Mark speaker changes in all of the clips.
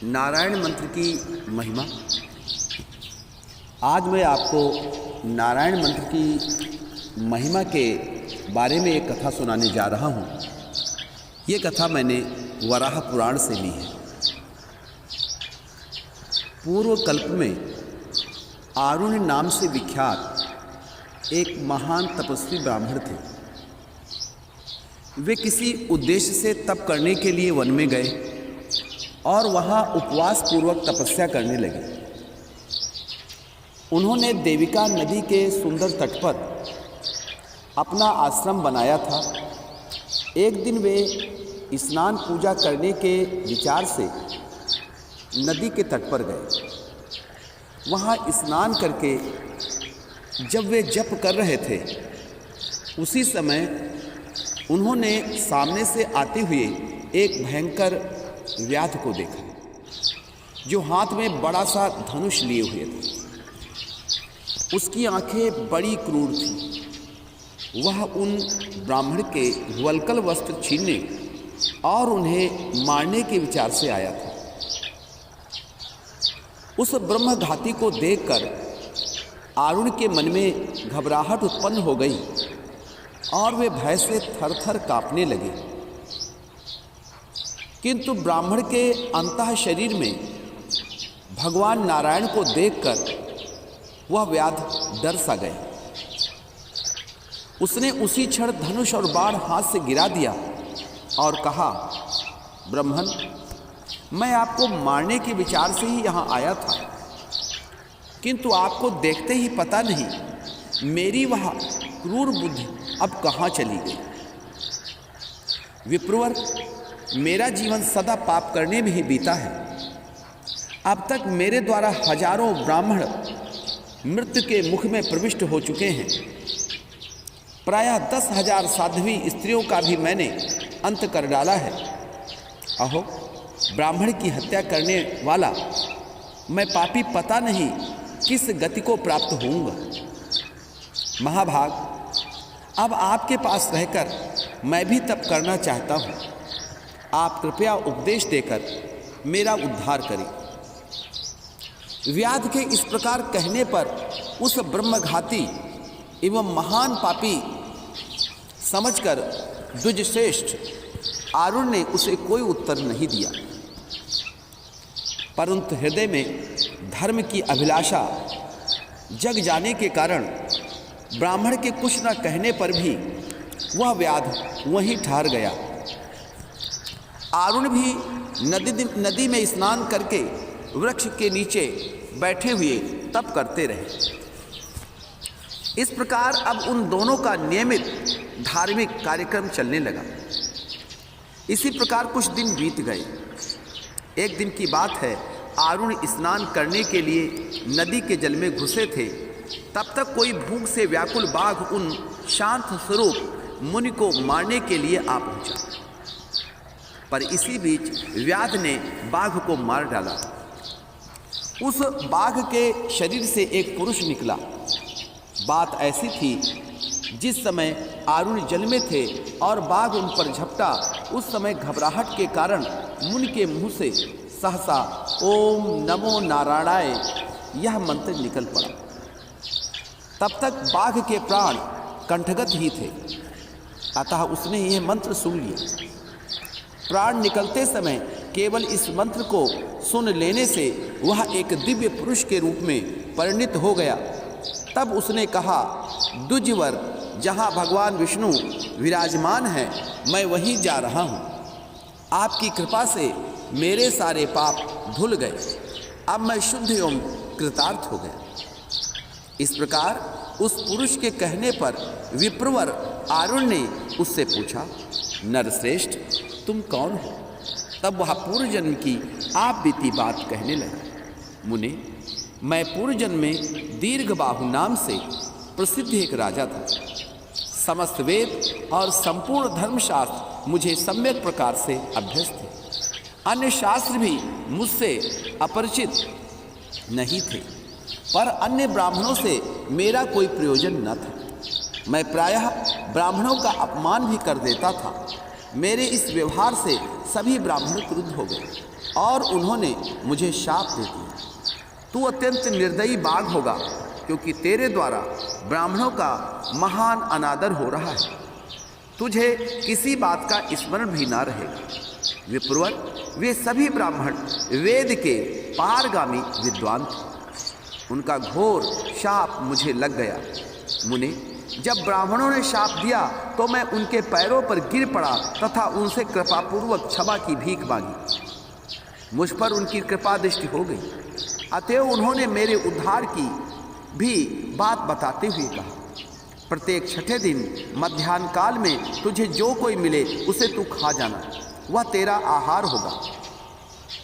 Speaker 1: नारायण मंत्र की महिमा। आज मैं आपको नारायण मंत्र की महिमा के बारे में एक कथा सुनाने जा रहा हूँ। ये कथा मैंने वराह पुराण से ली है। पूर्व कल्प में आरुण्य नाम से विख्यात एक महान तपस्वी ब्राह्मण थे। वे किसी उद्देश्य से तप करने के लिए वन में गए और वहाँ उपवास पूर्वक तपस्या करने लगे। उन्होंने देविका नदी के सुंदर तट पर अपना आश्रम बनाया था। एक दिन वे स्नान पूजा करने के विचार से नदी के तट पर गए। वहाँ स्नान करके जब वे जप कर रहे थे, उसी समय उन्होंने सामने से आते हुए एक भयंकर व्याध को देखा, जो हाथ में बड़ा सा धनुष लिए हुए थे। उसकी आंखें बड़ी क्रूर थीं। वह उन ब्राह्मण के वल्कल वस्त्र छीनने और उन्हें मारने के विचार से आया था। उस ब्रह्मघाती को देखकर आरुण के मन में घबराहट उत्पन्न हो गई और वे भय से थर-थर कांपने लगे। किंतु ब्राह्मण के अंतः शरीर में भगवान नारायण को देखकर वह व्याध डर सा गए। उसने उसी क्षण धनुष और बाण हाथ से गिरा दिया और कहा, ब्राह्मण, मैं आपको मारने के विचार से ही यहाँ आया था, किंतु आपको देखते ही पता नहीं मेरी वह क्रूर बुद्धि अब कहाँ चली गई। विप्रवर, मेरा जीवन सदा पाप करने में ही बीता है। अब तक मेरे द्वारा हजारों ब्राह्मण मृत्यु के मुख में प्रविष्ट हो चुके हैं। प्रायः 10,000 साध्वी स्त्रियों का भी मैंने अंत कर डाला है। अहो, ब्राह्मण की हत्या करने वाला मैं पापी पता नहीं किस गति को प्राप्त होऊंगा। महाभाग, अब आपके पास रहकर मैं भी तप करना चाहता हूँ। आप कृपया उपदेश देकर मेरा उद्धार करें। व्याध के इस प्रकार कहने पर उस ब्रह्मघाती एवं महान पापी समझकर द्विजश्रेष्ठ आरुण ने उसे कोई उत्तर नहीं दिया, परंतु हृदय में धर्म की अभिलाषा जग जाने के कारण ब्राह्मण के कुछ न कहने पर भी वह व्याध वहीं ठहर गया। आरुण भी नदी में स्नान करके वृक्ष के नीचे बैठे हुए तप करते रहे। इस प्रकार अब उन दोनों का नियमित धार्मिक कार्यक्रम चलने लगा। इसी प्रकार कुछ दिन बीत गए। एक दिन की बात है, आरुण स्नान करने के लिए नदी के जल में घुसे थे। तब तक कोई भूख से व्याकुल बाघ उन शांत स्वरूप मुनि को मारने के लिए आ पहुंचा। पर इसी बीच व्याध ने बाघ को मार डाला। उस बाघ के शरीर से एक पुरुष निकला। बात ऐसी थी, जिस समय आरुण जल में थे और बाघ उन पर झपटा, उस समय घबराहट के कारण मुनि के मुंह से सहसा ओम नमो नारायणाय यह मंत्र निकल पड़ा। तब तक बाघ के प्राण कंठगत ही थे, अतः उसने यह मंत्र सुन लिया। प्राण निकलते समय केवल इस मंत्र को सुन लेने से वह एक दिव्य पुरुष के रूप में परिणित हो गया। तब उसने कहा, द्विजवर, जहाँ भगवान विष्णु विराजमान हैं, मैं वहीं जा रहा हूँ। आपकी कृपा से मेरे सारे पाप धुल गए। अब मैं शुद्ध एवं कृतार्थ हो गया। इस प्रकार उस पुरुष के कहने पर विप्रवर आरुण ने उससे पूछा, नरश्रेष्ठ, तुम कौन हो? तब वह पूर्व जन्म की आप बीती बात कहने लगा। मुने, मैं पूर्व जन्म में दीर्घबाहु नाम से प्रसिद्ध एक राजा था। समस्त वेद और संपूर्ण धर्मशास्त्र मुझे सम्यक प्रकार से अभ्यस्त थे। अन्य शास्त्र भी मुझसे अपरिचित नहीं थे, पर अन्य ब्राह्मणों से मेरा कोई प्रयोजन न था। मैं प्रायः ब्राह्मणों का अपमान भी कर देता था। मेरे इस व्यवहार से सभी ब्राह्मण क्रुद्ध हो गए और उन्होंने मुझे शाप दे दिया। तू अत्यंत निर्दयी बाघ होगा, क्योंकि तेरे द्वारा ब्राह्मणों का महान अनादर हो रहा है। तुझे किसी बात का स्मरण भी ना रहेगा। विप्रवर, वे सभी ब्राह्मण वेद के पारगामी विद्वान थे। उनका घोर शाप मुझे लग गया। मुने, जब ब्राह्मणों ने शाप दिया तो मैं उनके पैरों पर गिर पड़ा तथा उनसे कृपापूर्वक क्षमा की भीख मांगी। मुझ पर उनकी कृपा दृष्टि हो गई, अतएव उन्होंने मेरे उद्धार की भी बात बताते हुए कहा, प्रत्येक छठे दिन मध्याह्न काल में तुझे जो कोई मिले उसे तू खा जाना, वह तेरा आहार होगा।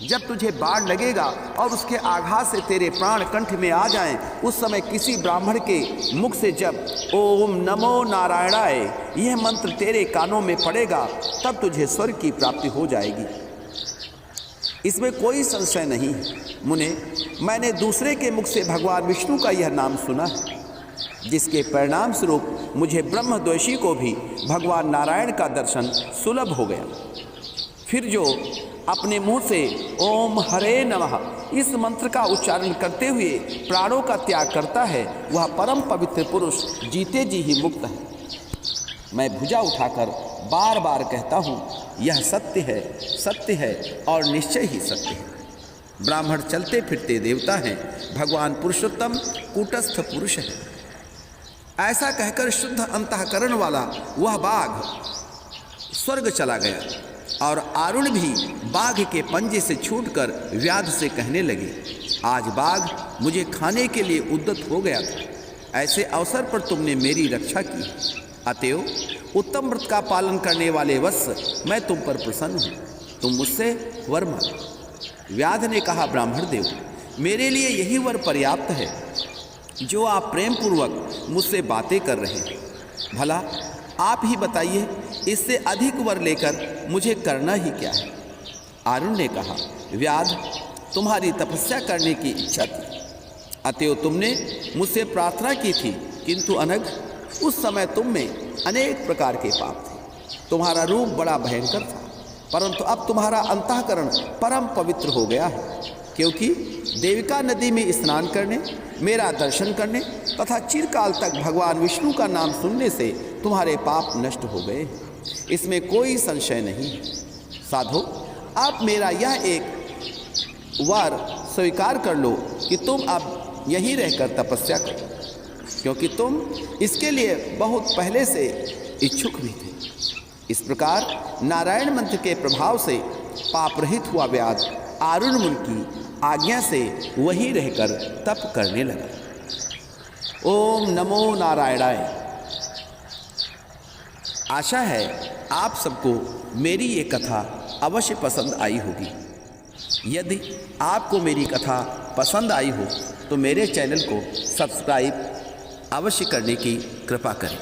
Speaker 1: जब तुझे बाढ़ लगेगा और उसके आघात से तेरे प्राण कंठ में आ जाएं, उस समय किसी ब्राह्मण के मुख से जब ओम नमो नारायणाय यह मंत्र तेरे कानों में पड़ेगा, तब तुझे स्वर्ग की प्राप्ति हो जाएगी। इसमें कोई संशय नहीं है। मुने, मैंने दूसरे के मुख से भगवान विष्णु का यह नाम सुना है, जिसके परिणाम स्वरूप मुझे ब्रह्मद्वेषी को भी भगवान नारायण का दर्शन सुलभ हो गया। फिर जो अपने मुंह से ओम हरे नमः इस मंत्र का उच्चारण करते हुए प्राणों का त्याग करता है, वह परम पवित्र पुरुष जीते जी ही मुक्त है। मैं भुजा उठाकर बार बार कहता हूँ, यह सत्य है, सत्य है और निश्चय ही सत्य है। ब्राह्मण चलते फिरते देवता हैं, भगवान पुरुषोत्तम कूटस्थ पुरुष है। ऐसा कहकर शुद्ध अंतःकरण वाला वह बाघ स्वर्ग चला गया और आरुण भी बाघ के पंजे से छूटकर व्याध से कहने लगे, आज बाघ मुझे खाने के लिए उद्यत हो गया था। ऐसे अवसर पर तुमने मेरी रक्षा की, अतएव उत्तम व्रत का पालन करने वाले वत्स मैं तुम पर प्रसन्न हूँ, तुम मुझसे वर मांगो। व्याध ने कहा, ब्राह्मण देव, मेरे लिए यही वर पर्याप्त है जो आप प्रेम पूर्वक मुझसे बातें कर रहे हैं। भला आप ही बताइए, इससे अधिक वर लेकर मुझे करना ही क्या है। आरुण ने कहा, व्याध, तुम्हारी तपस्या करने की इच्छा थी, अतएव तुमने मुझसे प्रार्थना की थी, किंतु अनग उस समय तुम में अनेक प्रकार के पाप थे। तुम्हारा रूप बड़ा भयंकर था, परंतु अब तुम्हारा अंतःकरण परम पवित्र हो गया है, क्योंकि देविका नदी में स्नान करने, मेरा दर्शन करने तथा चिरकाल तक भगवान विष्णु का नाम सुनने से तुम्हारे पाप नष्ट हो गए। इसमें कोई संशय नहीं है। साधो, आप मेरा यह एक वर स्वीकार कर लो कि तुम अब यहीं रहकर तपस्या करो, क्योंकि तुम इसके लिए बहुत पहले से इच्छुक भी थे। इस प्रकार नारायण मंत्र के प्रभाव से पाप रहित हुआ व्याध आरुण मुनि की आज्ञा से वहीं रहकर तप करने लगा। ओम नमो नारायणाय। आशा है आप सबको मेरी ये कथा अवश्य पसंद आई होगी। यदि आपको मेरी कथा पसंद आई हो तो मेरे चैनल को सब्सक्राइब अवश्य करने की कृपा करें।